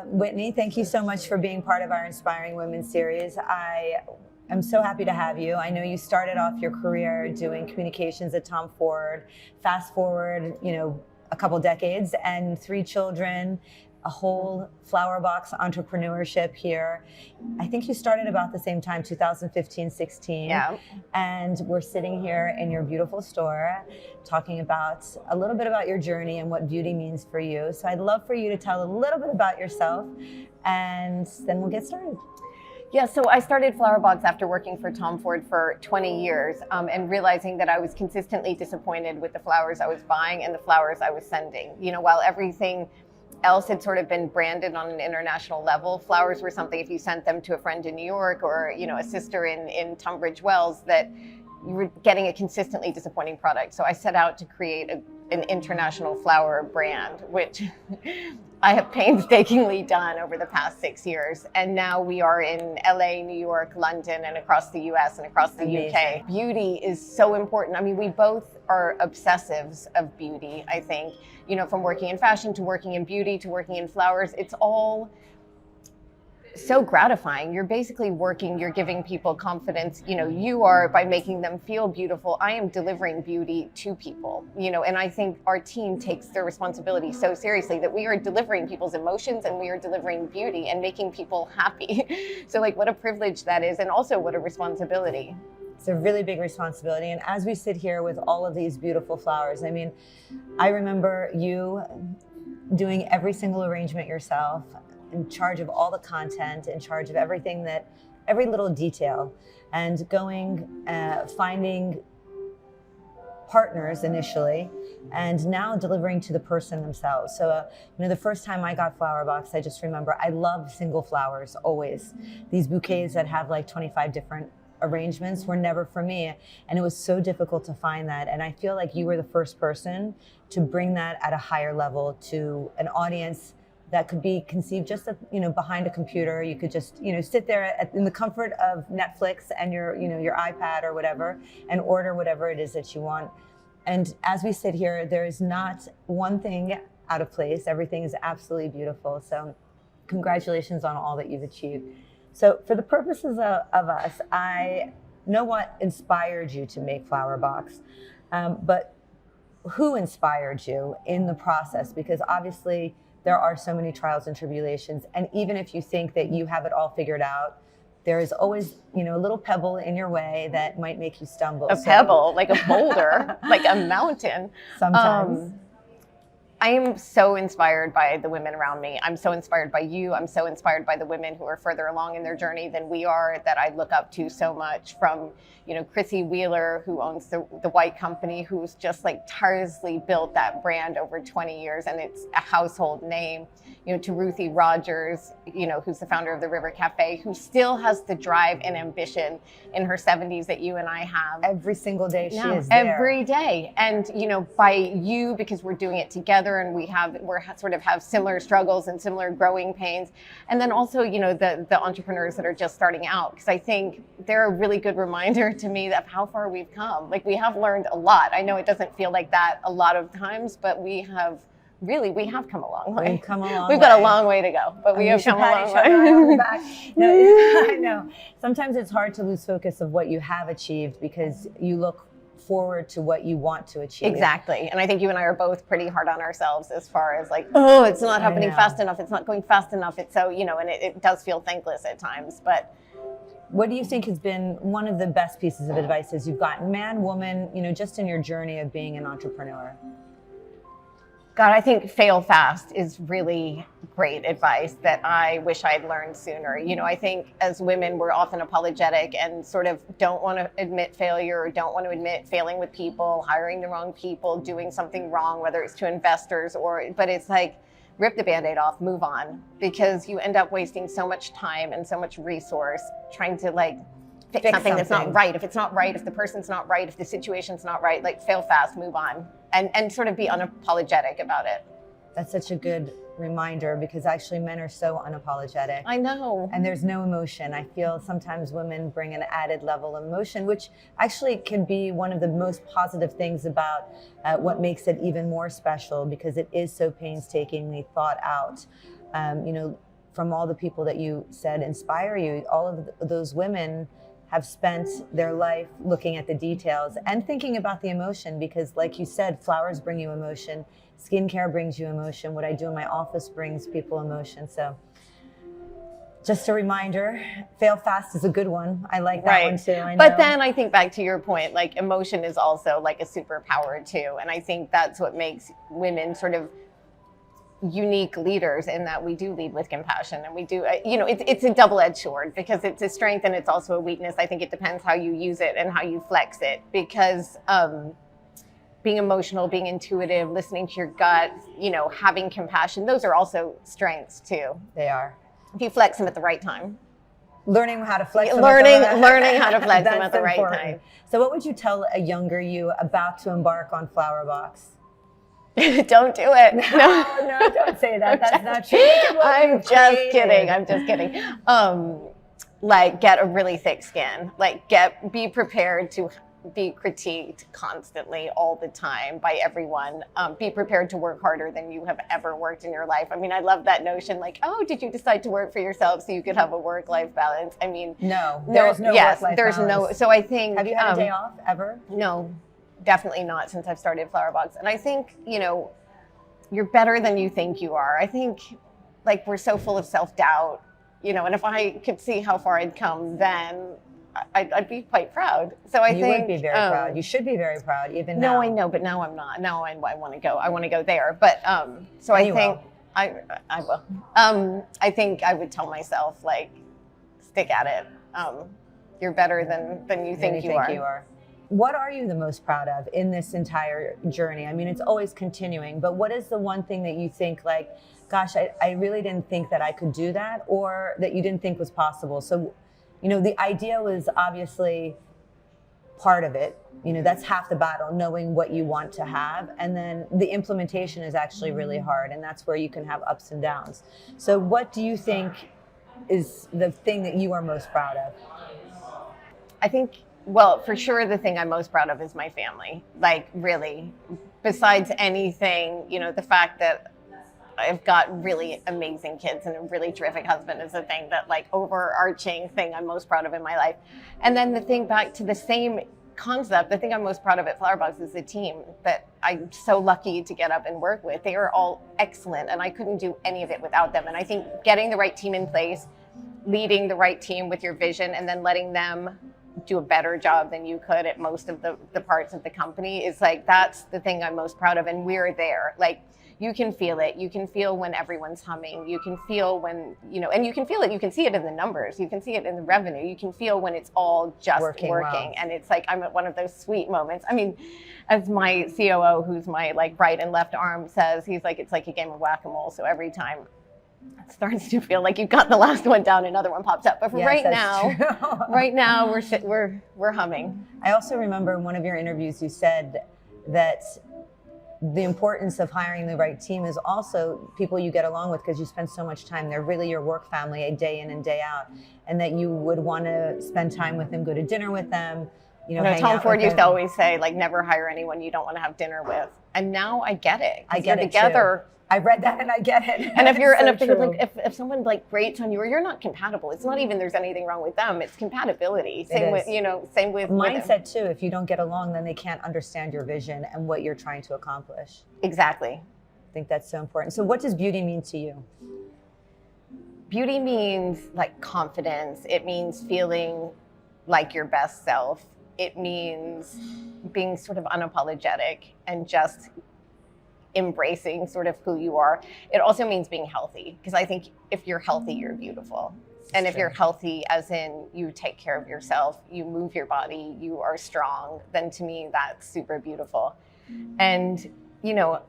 Whitney, thank you so much for being part of our Inspiring Women series. I'm so happy to have you. I know you started off your career doing communications at Tom Ford. Fast forward, a couple decades and 3 children, a whole FLOWERBX entrepreneurship here. I think you started about the same time, 2015, 16. Yeah. And we're sitting here in your beautiful store talking about a little bit about your journey and what beauty means for you. So I'd love for you to tell a little bit about yourself and then we'll get started. Yeah, so I started FLOWERBX after working for Tom Ford for 20 years and realizing that I was consistently disappointed with the flowers I was buying and the flowers I was sending. While everything else had sort of been branded on an international level, flowers were something, if you sent them to a friend in New York or a sister in Tunbridge Wells, that you were getting a consistently disappointing product. So I set out to create an international flower brand, which I have painstakingly done over the past 6 years. And now we are in LA, New York, London, and across the US and across the UK. Beauty is so important. I mean, we both are obsessives of beauty, I think. From working in fashion to working in beauty to working in flowers, it's all so gratifying. You're basically working, you're giving people confidence. You are, by making them feel beautiful. I am delivering beauty to people, and I think our team takes their responsibility so seriously that we are delivering people's emotions and we are delivering beauty and making people happy. So what a privilege that is, and also what a responsibility. It's a really big responsibility. And as we sit here with all of these beautiful flowers, I remember you doing every single arrangement yourself, in charge of all the content, in charge of everything, every little detail, and finding partners initially, and now delivering to the person themselves. So, the first time I got FLOWERBX, I just remember I love single flowers always. These bouquets that have 25 different arrangements were never for me, and it was so difficult to find that. And I feel like you were the first person to bring that at a higher level to an audience that could be conceived just behind a computer. You could just sit there in the comfort of Netflix and your iPad or whatever, and order whatever it is that you want. And as we sit here, there is not one thing out of place. Everything is absolutely beautiful. So congratulations on all that you've achieved. So for the purposes of us, I know what inspired you to make FLOWERBX, but who inspired you in the process? Because obviously there are so many trials and tribulations. And even if you think that you have it all figured out, there is always, a little pebble in your way that might make you stumble. Pebble, like a boulder, like a mountain. Sometimes. I am so inspired by the women around me. I'm so inspired by you. I'm so inspired by the women who are further along in their journey than we are, that I look up to so much, from, Chrissy Wheeler, who owns the White Company, who's just tirelessly built that brand over 20 years and it's a household name, to Ruthie Rogers, who's the founder of the River Cafe, who still has the drive and ambition in her 70s that you and I have. Every single day she is there. Every day. And, by you, because we're doing it together and we sort of have similar struggles and similar growing pains. And then also, the entrepreneurs that are just starting out, because I think they're a really good reminder to me of how far we've come. We have learned a lot. I know it doesn't feel like that a lot of times, but we have come a long way. We've come a long way. We've got a long way to go, but we have come a long way. No, I know. Sometimes it's hard to lose focus of what you have achieved because you look forward to what you want to achieve. Exactly. And I think you and I are both pretty hard on ourselves as far as it's not happening fast enough. It's not going fast enough. It's so, and it does feel thankless at times, but. What do you think has been one of the best pieces of advice as you've gotten, man, woman, just in your journey of being an entrepreneur? God, I think fail fast is really great advice that I wish I'd learned sooner. I think as women, we're often apologetic and sort of don't want to admit failure or don't want to admit failing with people, hiring the wrong people, doing something wrong, whether it's to investors but it's rip the Band-Aid off, move on, because you end up wasting so much time and so much resource trying to fix something that's not right. If it's not right, if the person's not right, if the situation's not right, fail fast, move on, and sort of be unapologetic about it. That's such a good reminder, because actually men are so unapologetic. I know. And there's no emotion. I feel sometimes women bring an added level of emotion, which actually can be one of the most positive things about what makes it even more special, because it is so painstakingly thought out. You know, from all the people that you said inspire you, all of those women have spent their life looking at the details and thinking about the emotion, because like you said, flowers bring you emotion, skincare brings you emotion, what I do in my office brings people emotion. So just a reminder, fail fast is a good one. I like that one too. I know. But then I think back to your point, like emotion is also like a superpower too. And I think that's what makes women sort of unique leaders, in that we do lead with compassion, and we do, you know, it's a double-edged sword, because it's a strength and it's also a weakness. I think it depends how you use it and how you flex it, because being emotional, being intuitive, listening to your gut, you know, having compassion, those are also strengths too. They are. If you flex them at the right time. Learning how to flex them. Learning how to flex them at the right time. So what would you tell a younger you about to embark on FLOWERBX? Don't do it. No, don't say that. That's not true. I'm just kidding. I'm just kidding. Like, get a really thick skin. Like, be prepared to be critiqued constantly all the time by everyone. Be prepared to work harder than you have ever worked in your life. I mean, I love that notion, like, oh, did you decide to work for yourself so you could have a work-life balance? I mean, no, there's no work-life balance. So I think, have you had a day off ever? No, definitely not since I've started FLOWERBX. And I think, you know, you're better than you think you are. I think, like, we're so full of self-doubt, you know, and if I could see how far I'd come then, I'd be quite proud. So I think you would be very proud. You should be very proud, even now. No, I know, but now I'm not. Now I want to go. I want to go there. But so I think I will. I think I would tell myself, like, stick at it. You're better than you think you are. What are you the most proud of in this entire journey? I mean, it's always continuing, but what is the one thing that you think, like, gosh, I really didn't think that I could do that, or that you didn't think was possible? So, you know, the idea was obviously part of it. You know, that's half the battle, knowing what you want to have. And then the implementation is actually really hard. And that's where you can have ups and downs. So what do you think is the thing that you are most proud of? I think, well, for sure, the thing I'm most proud of is my family. Like, really, besides anything, you know, the fact that I've got really amazing kids and a really terrific husband is the thing that, like, overarching thing I'm most proud of in my life. And then the thing, back to the same concept, the thing I'm most proud of at FLOWERBX is the team that I'm so lucky to get up and work with. They are all excellent, and I couldn't do any of it without them. And I think getting the right team in place, leading the right team with your vision, and then letting them do a better job than you could at most of the parts of the company is, like, that's the thing I'm most proud of. And we're there. Like, you can feel it. You can feel when everyone's humming. You can feel when, you know, and you can feel it. You can see it in the numbers. You can see it in the revenue. You can feel when it's all just working. Well. And it's like, I'm at one of those sweet moments. I mean, as my COO, who's my, like, right and left arm, says, he's like, it's like a game of whack-a-mole. So every time it starts to feel like you've got the last one down, another one pops up. But for right now, we're humming. I also remember in one of your interviews, you said that the importance of hiring the right team is also people you get along with, because you spend so much time. They're really your work family, a day in and day out, and that you would want to spend time with them, go to dinner with them. You know, Tom Ford used to always say, like, never hire anyone you don't want to have dinner with. And now I get it. I get it together. Too. I read that and I get it. And if someone, like, grates on you, or you're not compatible, it's not even there's anything wrong with them. It's compatibility. Same with mindset too. If you don't get along, then they can't understand your vision and what you're trying to accomplish. Exactly. I think that's so important. So what does beauty mean to you? Beauty means, like, confidence. It means feeling like your best self. It means being sort of unapologetic and just embracing sort of who you are. It also means being healthy, because I think if you're healthy, you're beautiful. And if you're healthy, as in you take care of yourself, you move your body, you are strong, then to me, that's super beautiful. And, you know,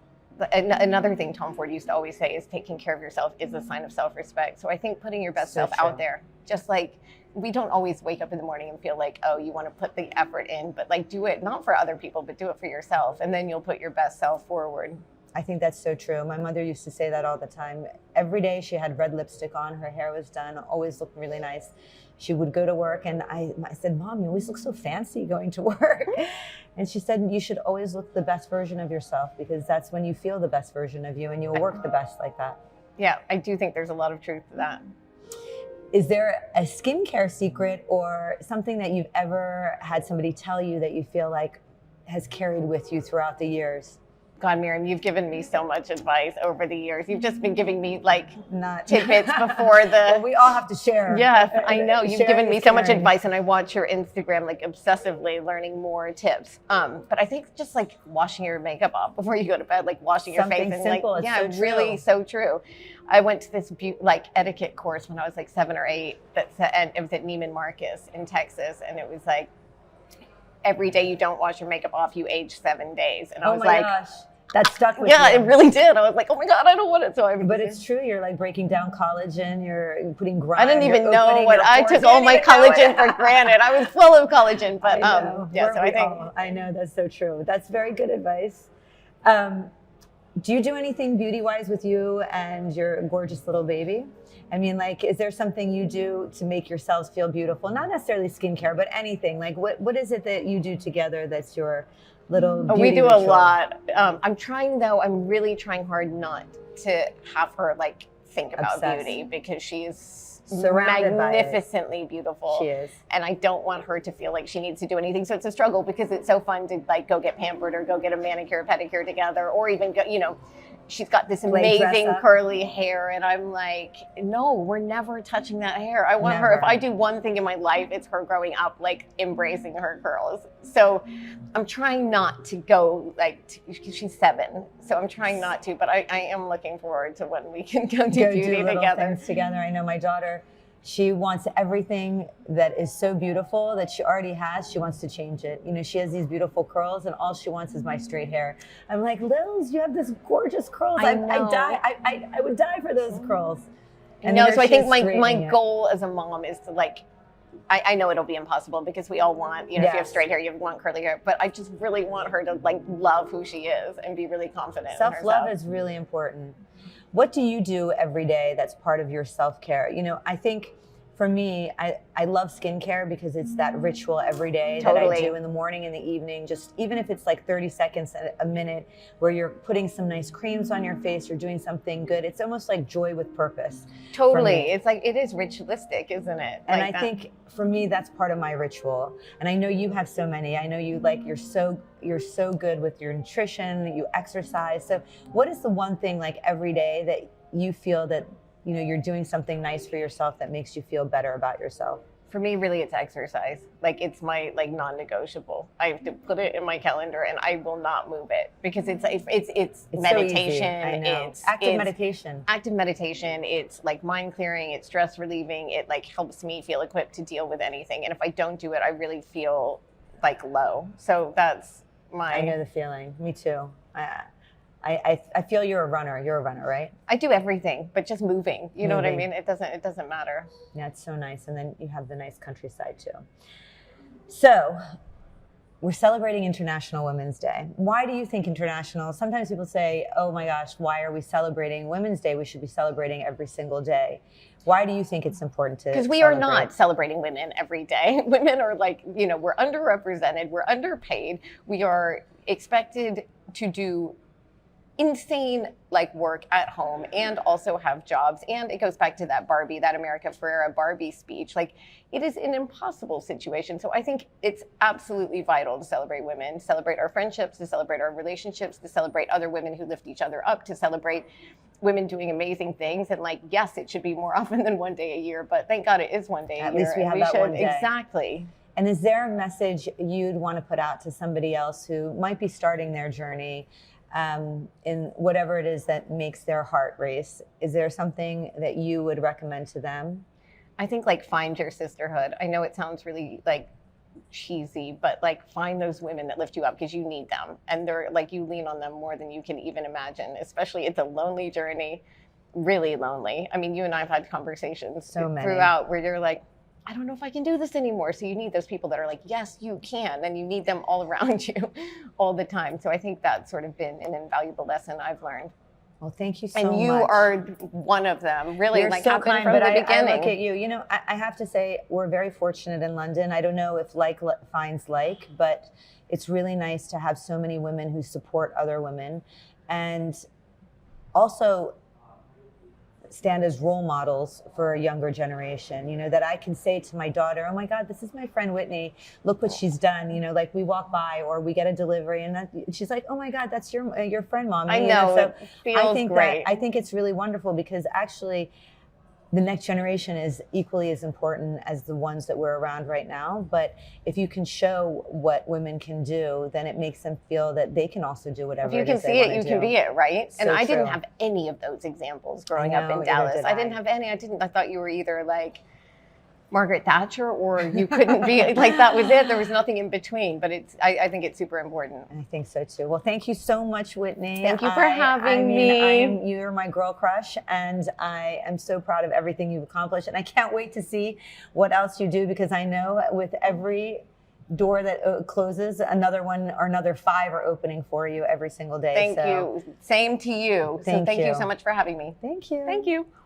another thing Tom Ford used to always say is taking care of yourself is a sign of self-respect. So I think putting your best self out there, just like, we don't always wake up in the morning and feel like, oh, you want to put the effort in, but, like, do it not for other people, but do it for yourself. And then you'll put your best self forward. I think that's so true. My mother used to say that all the time. Every day she had red lipstick on, her hair was done, always looked really nice. She would go to work, and I said, Mom, you always look so fancy going to work. And she said, you should always look the best version of yourself, because that's when you feel the best version of you, and you'll work the best like that. Yeah, I do think there's a lot of truth to that. Is there a skincare secret or something that you've ever had somebody tell you that you feel like has carried with you throughout the years? God, Maryam, you've given me so much advice over the years. You've just been giving me like tidbits before the. Well, we all have to share. Yes, I know. You've given me so much caring. advice, and I watch your Instagram like obsessively, learning more tips. But I think just like washing your makeup off before you go to bed, like washing your face, and simple. like, It's yeah, so really so true. I went to this like etiquette course when I was like 7 or 8. And it was at Neiman Marcus in Texas, and it was like every day you don't wash your makeup off, you age 7 days. And I was like, gosh. That stuck with you. Yeah, it really did. I was like, oh my God, I don't want it. So But it's true. You're like breaking down collagen. You're putting grime. I didn't even know what I took all my collagen for granted. I was full of collagen, but yeah. So I think I know that's so true. That's very good advice. Do you do anything beauty-wise with you and your gorgeous little baby? I mean, like, is there something you do to make yourselves feel beautiful? Not necessarily skincare, but anything. Like, what is it that you do together that's your little beauty we do ritual? a lot. I'm really trying hard not to have her like think about Obsessed. beauty, because she's Surrounded by it. magnificently beautiful. She is. And I don't want her to feel like she needs to do anything. So it's a struggle, because it's so fun to like go get pampered or go get a manicure, pedicure together, or even go, she's got this amazing curly hair, and I'm like, no, we're never touching that hair. I want her, if I do one thing in my life, it's her growing up like embracing her curls. So I'm trying not to go she's 7, so I'm trying not to, but I am looking forward to when we can go do beauty together. Things together. I know my daughter, she wants everything that is so beautiful that she already has. She wants to change it. She has these beautiful curls, and all she wants is my straight hair. I'm like, Lils, you have this gorgeous curls. I would die for those curls. And no, so I think my goal as a mom is to like, I know it'll be impossible, because we all want, if you have straight hair, you want curly hair, but I just really want her to like love who she is and be really confident. Self-love is really important. What do you do every day that's part of your self-care? I think for me, I love skincare because it's that ritual every day that I do in the morning and the evening, just even if it's like 30 seconds, a minute, where you're putting some nice creams on your face, you're doing something good. It's almost like joy with purpose. Totally. It's like, it is ritualistic, isn't it? And I think for me, that's part of my ritual. And I know you have so many. I know you're so good with your nutrition, you exercise. So what is the one thing like every day that you feel that you're doing something nice for yourself that makes you feel better about yourself? For me, really, it's exercise. Like, it's my like non-negotiable. I have to put it in my calendar, and I will not move it, because it's meditation. So I know. It's active meditation. Active meditation. It's like mind clearing. It's stress relieving. It like helps me feel equipped to deal with anything. And if I don't do it, I really feel like low. So that's my. I know the feeling. Me too. I feel you're a runner. You're a runner, right? I do everything, but just moving. You know what I mean? It doesn't matter. Yeah, it's so nice. And then you have the nice countryside too. So we're celebrating International Women's Day. Why do you think international? Sometimes people say, oh my gosh, why are we celebrating Women's Day? We should be celebrating every single day. Why do you think it's important to Because we are not celebrating women every day. Women are like, we're underrepresented, we're underpaid, we are expected to do insane like work at home and also have jobs. And it goes back to that America Ferrera Barbie speech. Like, it is an impossible situation. So I think it's absolutely vital to celebrate women, to celebrate our friendships, to celebrate our relationships, to celebrate other women who lift each other up, to celebrate women doing amazing things. And like, yes, it should be more often than one day a year, but thank God it is one day a year. At least we have that one day. Exactly. And is there a message you'd want to put out to somebody else who might be starting their journey in whatever it is that makes their heart race? Is there something that you would recommend to them? I think like find your sisterhood. I know it sounds really like cheesy, but like find those women that lift you up, because you need them. And they're like, you lean on them more than you can even imagine, especially it's a lonely journey, really lonely. I mean, you and I have had conversations throughout where you're like, I don't know if I can do this anymore. So you need those people that are like, yes, you can. And you need them all around you all the time. So I think that's sort of been an invaluable lesson I've learned. Well, thank you so much. And you are one of them, really. You're like so kind, from but the beginning. I look at you. I have to say, we're very fortunate in London. I don't know if like finds like, but it's really nice to have so many women who support other women. And also, stand as role models for a younger generation, you know, that I can say to my daughter, oh my God, this is my friend Whitney, look what she's done, you know, like we walk by or we get a delivery and she's like, oh my God, that's your friend, Mom. I know, so it feels great. I think it's really wonderful because actually the next generation is equally as important as the ones that we're around right now. But if you can show what women can do, then it makes them feel that they can also do whatever. If you can see it, you can be it, right? And I didn't have any of those examples growing up in Dallas. I didn't have any. I thought you were either like Margaret Thatcher or you couldn't be like, that was it. There was nothing in between, but I think it's super important. I think so too. Well, thank you so much, Whitney. Thank you for having me. You're my girl crush and I am so proud of everything you've accomplished and I can't wait to see what else you do because I know with every door that closes, another one or another 5 are opening for you every single day. Thank you. Same to you. Thank you so much for having me. Thank you. Thank you.